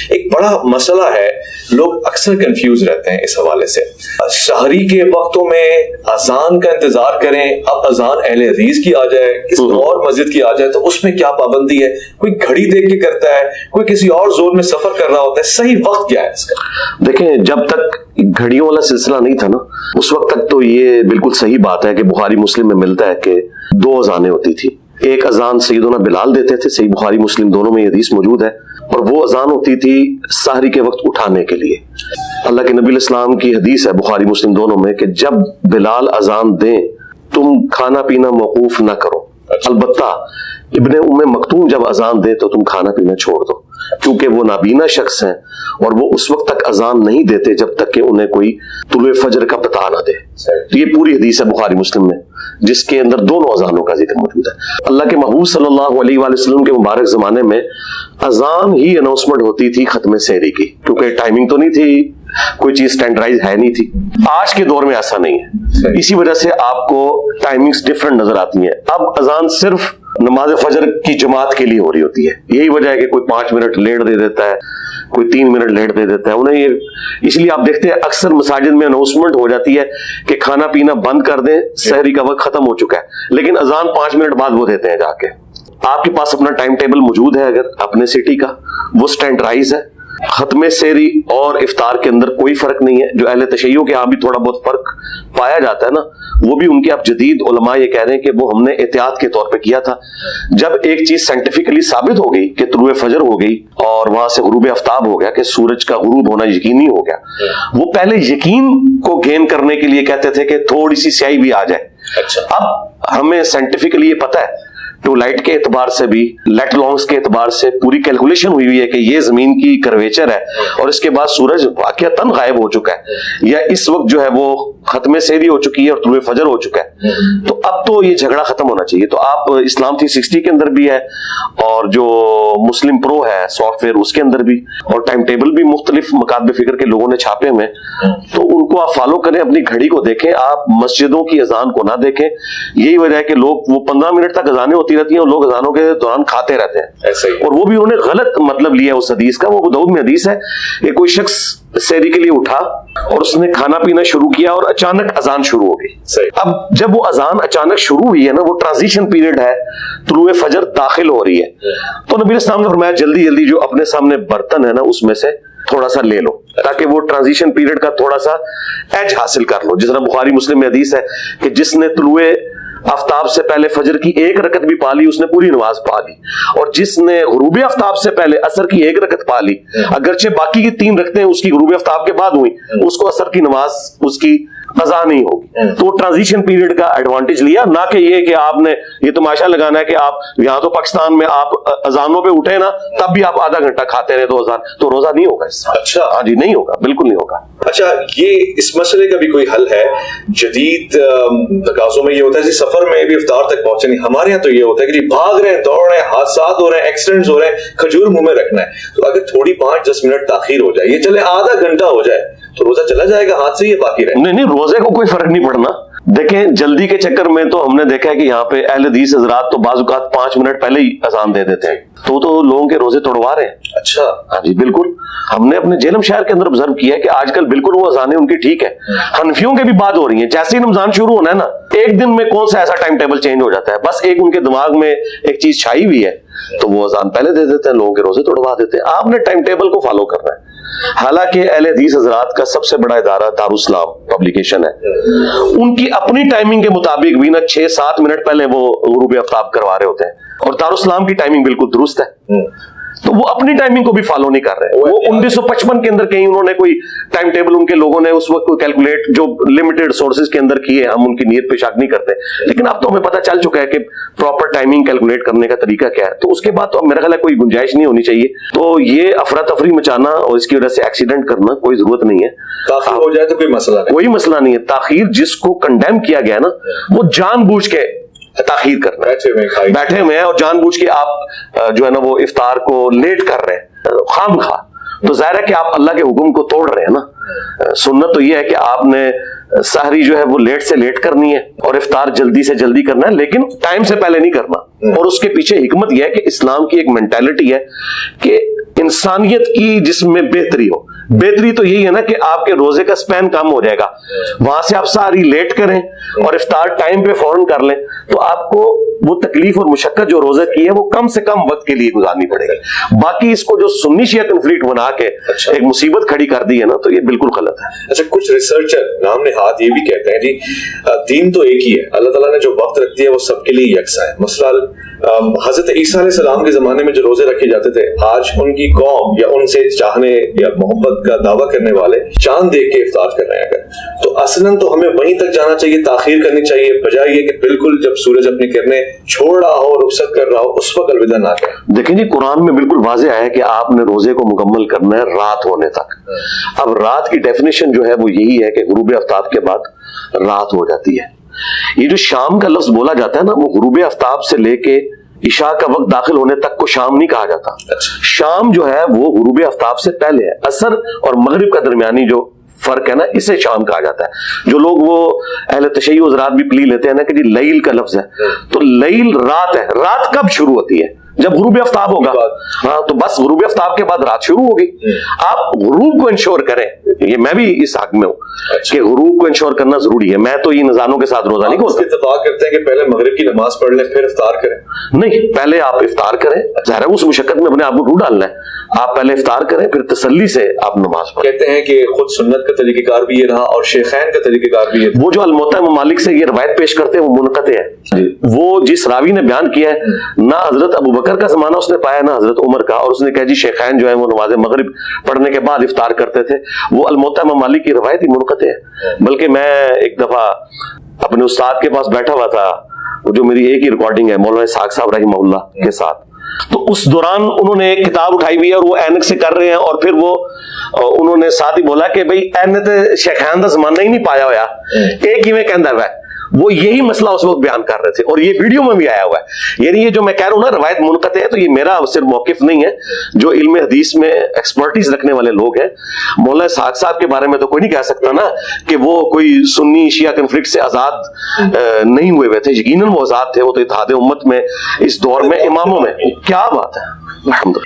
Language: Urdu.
ایک بڑا مسئلہ ہے, لوگ اکثر کنفیوز رہتے ہیں اس حوالے سے. سحری کے وقتوں میں اذان کا انتظار کریں, اب اذان اہل حدیث کی آ جائے, کسی اور مسجد کی آ جائے, تو اس میں کیا پابندی ہے؟ کوئی گھڑی دیکھ کے کرتا ہے, کوئی کسی اور زون میں سفر کر رہا ہوتا ہے, صحیح وقت کیا ہے اس کا؟ دیکھیں, جب تک گھڑیوں والا سلسلہ نہیں تھا نا, اس وقت تک تو یہ بالکل صحیح بات ہے کہ بخاری مسلم میں ملتا ہے کہ 2 اذانیں ہوتی تھی. ایک اذان سیدنا بلال دیتے تھے, صحیح بخاری مسلم دونوں میں یہ حدیث موجود ہے, اور وہ اذان ہوتی تھی سحری کے وقت اٹھانے کے لیے. اللہ کے نبی علیہ السلام کی حدیث ہے بخاری مسلم دونوں میں کہ جب بلال اذان دیں تم کھانا پینا موقوف نہ کرو, البتہ ابن ام مکتوم جب اذان دے تو تم کھانا پینا چھوڑ دو, کیونکہ وہ نابینا شخص ہیں اور وہ اس وقت تک اذان نہیں دیتے جب تک کہ انہیں کوئی طلوع فجر کا پتہ نہ دے. یہ پوری حدیث ہے بخاری مسلم میں جس کے اندر دونوں اذانوں کا ذکر موجود ہے. اللہ کے محبوب صلی اللہ علیہ وآلہ وسلم کے مبارک زمانے میں اذان ہی اناؤنسمنٹ ہوتی تھی ختم سحری کی, کیونکہ ٹائمنگ تو نہیں تھی, کوئی چیز سٹینڈرائز ہے نہیں تھی. آج کے دور میں ایسا نہیں ہے, اسی وجہ سے آپ کو ٹائمنگز ڈیفرنٹ نظر آتی ہیں. اب اذان صرف نماز فجر کی جماعت کے لیے ہو رہی ہوتی ہے. یہی وجہ ہے کہ کوئی 5 منٹ لیٹ دے دیتا ہے, کوئی 3 منٹ لیٹ دے دیتا ہے انہیں. یہ اس لیے آپ دیکھتے ہیں اکثر مساجد میں اناؤنسمنٹ ہو جاتی ہے کہ کھانا پینا بند کر دیں, سحری کا وقت ختم ہو چکا ہے, لیکن اذان 5 منٹ بعد وہ دیتے ہیں جا کے. آپ کے پاس اپنا ٹائم ٹیبل موجود ہے اگر اپنے سٹی کا, وہ سٹینڈرائز ہے. ختم سحری اور افطار کے اندر کوئی فرق نہیں ہے. جو اہل تشیع کے ہاں بھی تھوڑا بہت فرق پایا جاتا ہے نا, وہ بھی ان کے اب جدید علماء یہ کہہ رہے ہیں کہ وہ ہم نے احتیاط کے طور پہ کیا تھا. جب ایک چیز سائنٹیفکلی ثابت ہو گئی کہ طلوع فجر ہو گئی اور وہاں سے غروب آفتاب ہو گیا, کہ سورج کا غروب ہونا یقینی ہو گیا, وہ پہلے یقین کو گین کرنے کے لیے کہتے تھے کہ تھوڑی سی سیاہی بھی آ جائے. اب ہمیں سائنٹیفکلی یہ پتہ ہے, ٹو لائٹ کے اعتبار سے بھی, لیٹ لانگس کے اعتبار سے پوری کیلکولیشن ہوئی ہوئی ہے کہ یہ زمین کی کرویچر ہے اور اس کے بعد سورج واقعتاً غائب ہو چکا ہے, یا اس وقت جو ہے وہ ختم سحری ہو چکی ہے اور طلوع فجر ہو چکا ہے. تو اب تو یہ جھگڑا ختم ہونا چاہیے. تو آپ اسلام 360 کے اندر بھی ہے, اور جو مسلم پرو ہے سافٹ ویئر اس کے اندر بھی, اور ٹائم ٹیبل بھی مختلف مکاتب فکر کے لوگوں نے چھاپے ہوئے, تو ان کو آپ فالو کریں, اپنی گھڑی کو دیکھیں, آپ مسجدوں کی اذان کو نہ دیکھیں. یہی وجہ ہے کہ لوگ وہ 15 منٹ تک اذانیں ہوتی رہتی ہیں اور لوگ اذانوں کے دوران کھاتے رہتے ہیں, اور وہ بھی انہوں نے غلط مطلب لیا اس حدیث کا. وہ ابو داؤد میں حدیث ہے کہ کوئی شخص سحری کے لیے اٹھا اور اس نے کھانا پینا شروع کیا اور اچانک اذان شروع ہو گئی. اب جب وہ اذان اچانک شروع ہوئی ہے نا, وہ ٹرانزیشن پیریڈ ہے, طلوع فجر داخل ہو رہی ہے, تو نبی اسلام نے فرمایا جلدی جلدی جو اپنے سامنے برتن ہے نا اس میں سے تھوڑا سا لے لو, تاکہ وہ ٹرانزیشن پیریڈ کا تھوڑا سا ایج حاصل کر لو. جس طرح بخاری مسلم میں حدیث ہے کہ جس نے طلوع آفتاب سے پہلے فجر کی 1 رکعت بھی پا لی اس نے پوری نماز پا لی, اور جس نے غروب آفتاب سے پہلے عصر کی 1 رکعت پا لی, اگرچہ باقی کی 3 رکعتیں اس کی غروب آفتاب کے بعد ہوئی, اس کو عصر کی نماز اس کی قضا نہیں ہوگی. تو ٹرانزیشن پیریڈ کا ایڈوانٹیج لیا, نہ کہ یہ کہ آپ نے یہ تماشا لگانا ہے کہ آپ یہاں تو پاکستان میں آپ اذانوں پہ اٹھے نا, تب بھی آپ آدھا گھنٹہ کھاتے رہے 2 اذان, تو روزہ نہیں ہوگا اس سے. اچھا, ہاں جی, نہیں ہوگا, بالکل نہیں ہوگا. اچھا, یہ اس مسئلے کا بھی کوئی حل ہے؟ جدید تقاضوں میں یہ ہوتا ہے جی سفر میں بھی افطار تک پہنچے نہیں. ہمارے یہاں تو یہ ہوتا ہے کہ جی بھاگ رہے ہیں, دوڑ رہے ہیں, حادثات ہو رہے ہیں, ایکسیڈنٹس ہو رہے ہیں, کھجور منہ میں رکھنا ہے. تو اگر تھوڑی 5-10 منٹ تاخیر ہو جائے, یہ چلے آدھا گھنٹہ ہو جائے, تو روزہ چلا جائے گا ہاتھ سے, یہ باقی رہے؟ نہیں, روزے کو کوئی فرق نہیں پڑنا. دیکھیں جلدی کے چکر میں تو ہم نے دیکھا ہے کہ یہاں پہ اہل حدیث حضرات تو بعض اوقات 5 منٹ پہلے ہی اذان دے دیتے ہیں, تو لوگوں کے روزے توڑوا رہے ہیں. اچھا, ہاں جی بالکل. ہم نے اپنے جیلم شہر کے اندر آبزرو کیا ہے کہ آج کل بالکل وہ اذانیں ان کی ٹھیک ہے, حنفیوں کے بھی بات ہو رہی ہیں. جیسے ہی رمضان شروع ہونا ہے نا, ایک دن میں کون سا ایسا ٹائم ٹیبل چینج ہو جاتا ہے, بس ایک ان کے دماغ میں ایک چیز چھائی ہوئی ہے, تو وہ اذان پہلے دے دیتے ہیں, لوگوں کے روزے توڑوا دیتے ہیں. آپ نے ٹائم ٹیبل کو فالو کرنا ہے. حالانکہ اہل حدیث حضرات کا سب سے بڑا ادارہ دارالاسلام پبلیکیشن ہے, ان کی اپنی ٹائمنگ کے مطابق بھی نا 6-7 منٹ پہلے وہ غروب آفتاب کروا رہے ہوتے ہیں, اور دارالاسلام کی ٹائمنگ بالکل درست ہے. تو وہ اپنی ٹائمنگ کو بھی فالو نہیں کر رہے. وہ 1955 کے اندر کہیں انہوں نے کوئی ٹائم ٹیبل ان کے لوگوں نے اس وقت کوئی کیلکولیٹ جو لمیٹڈ سورسز کے اندر کیے, ہم ان کی نیت پہ شک نہیں کرتے, لیکن اب تو ہمیں پتہ چل چکا ہے کہ پراپر ٹائمنگ کیلکولیٹ کرنے کا طریقہ کیا ہے. تو اس کے بعد تو میرا خیال ہے کوئی گنجائش نہیں ہونی چاہیے. تو یہ افراتفری مچانا اور اس کی وجہ سے ایکسیڈنٹ کرنا کوئی ضرورت نہیں ہے. تاخیر ہو جائے تو کوئی مسئلہ نہیں, کوئی مسئلہ نہیں ہے. تاخیر جس کو کنڈیم کیا گیا نا, وہ جان بوجھ کے تاخیر کرنا ہے, بیٹھے ہوئے ہیں اور جان بوجھ کے آپ جو ہے نا وہ افطار کو لیٹ کر رہے ہیں خام خواہ, تو ظاہر ہے کہ آپ اللہ کے حکم کو توڑ رہے ہیں نا. سنت تو یہ ہے کہ آپ نے سحری جو ہے وہ لیٹ سے لیٹ کرنی ہے اور افطار جلدی سے جلدی کرنا ہے, لیکن ٹائم سے پہلے نہیں کرنا. اور اس کے پیچھے حکمت یہ ہے کہ اسلام کی ایک مینٹالٹی ہے کہ انسانیت کی جس میں بہتری ہو. بہتری تو یہی ہے نا کہ آپ کے روزے کا سپین کم ہو جائے گا, وہاں سے آپ ساری لیٹ کریں اور افطار ٹائم پہ فوراً کر لیں, تو آپ کو وہ تکلیف اور مشقت جو روزے کی ہے وہ کم سے کم وقت کے لیے گزارنی پڑے گی. باقی اس کو جو سنی شیعہ کنفلکٹ بنا کے ایک مصیبت کھڑی کر دی ہے نا, تو یہ بالکل غلط ہے. اچھا, کچھ ریسرچر نام نہاد یہ بھی کہتے ہیں جی دین تو ایک ہی ہے, اللہ تعالیٰ نے جو وقت رکھ دیا وہ سب کے لیے یکساں ہے. مثلا حضرت عیسیٰ علیہ السلام کے زمانے میں جو روزے رکھے جاتے تھے, آج ان کی قوم یا ان سے چاہنے یا محبت کا دعویٰ کرنے والے چاند دیکھ کے افطار کر رہے ہیں. تو اصلاً تو ہمیں وہیں تک جانا چاہیے, تاخیر کرنی چاہیے, بجائے یہ کہ بالکل جب سورج اپنی کرنیں چھوڑ رہا ہو, رخصت کر رہا ہو, اس وقت الوداع نہ کریں. دیکھیں جی, قرآن میں بالکل واضح ہے کہ آپ نے روزے کو مکمل کرنا ہے رات ہونے تک. اب رات کی ڈیفینیشن جو ہے وہ یہی ہے کہ غروب آفتاب کے بعد رات ہو جاتی ہے. یہ جو شام کا لفظ بولا جاتا ہے نا, وہ غروب آفتاب سے لے کے عشاء کا وقت داخل ہونے تک کو شام نہیں کہا جاتا. شام جو ہے وہ غروب آفتاب سے پہلے ہے. عصر اور مغرب کا درمیانی جو فرق ہے نا, اسے شام کہا جاتا ہے. جو لوگ وہ اہل تشیع حضرات بھی پلی لیتے ہیں نا کہ جی لیل کا لفظ ہے, تو لیل رات ہے. رات کب شروع ہوتی ہے؟ جب غروب آفتاب ہوگا. ہاں, تو بس غروب آفتاب کے بعد رات شروع ہوگی. آپ غروب کو انشور کریں, یہ میں بھی اس حق میں ہوں کہ غروب کو انشور کرنا ضروری ہے. میں تو ان نظانوں کے ساتھ روزہ نہیں کھولتا. اتفاق کرتے ہیں کہ پہلے مغرب کی نماز پڑھ لیں پھر افطار کریں. نہیں, پہلے آپ افطار کریں. ظاہر ہے اس مشقت میں اپنے آپ کو ڈھونڈ ڈالنا ہے. آپ پہلے افطار کریں, پھر تسلی سے آپ نماز پڑھیں. کہتے ہیں کہ خود سنت کا طریقہ کار بھی یہ رہا اور شیخین کا طریقہ کار بھی یہ. وہ جو الموطا ممالک سے یہ روایت پیش کرتے ہیں وہ منقطع ہے. وہ جس راوی نے بیان کیا ہے, نہ حضرت ابو بکر کا زمانہ اس نے پایا نہ حضرت عمر کا, اور اس نے کہا جی شیخین جو ہیں وہ نماز مغرب پڑھنے کے بعد افطار کرتے تھے, وہ الموطا ممالک کی روایت ہی منقطع ہے. بلکہ میں ایک دفعہ اپنے استاد کے پاس بیٹھا ہوا تھا, جو میری ایک ہی ریکارڈنگ ہے مولانا اسحاق صاحب رحمہ اللہ کے ساتھ, تو اس دوران انہوں نے ایک کتاب اٹھائی ہوئی ہے اور وہ اینک سے کر رہے ہیں, اور پھر وہ انہوں نے ساتھ ہی بولا کہ بھئی اینک تے شیخان دا زمانہ ہی نہیں پایا ہویا, ایک ہی میں کہندا ہوا ہے. وہ یہی مسئلہ اس وقت بیان کر رہے تھے, اور یہ ویڈیو میں بھی آیا ہوا ہے. یعنی یہ جو میں کہہ رہا ہوں نا روایت منقطع ہے, تو یہ میرا صرف موقف نہیں ہے. جو علم حدیث میں ایکسپرٹیز رکھنے والے لوگ ہیں, مولانا اسحاق صاحب کے بارے میں تو کوئی نہیں کہہ سکتا نا کہ وہ کوئی سنی شیعہ کنفلکٹ سے آزاد نہیں ہوئے تھے. یقیناً وہ آزاد تھے, وہ تو اتحاد امت میں اس دور میں اماموں میں. کیا بات ہے, الحمدللہ.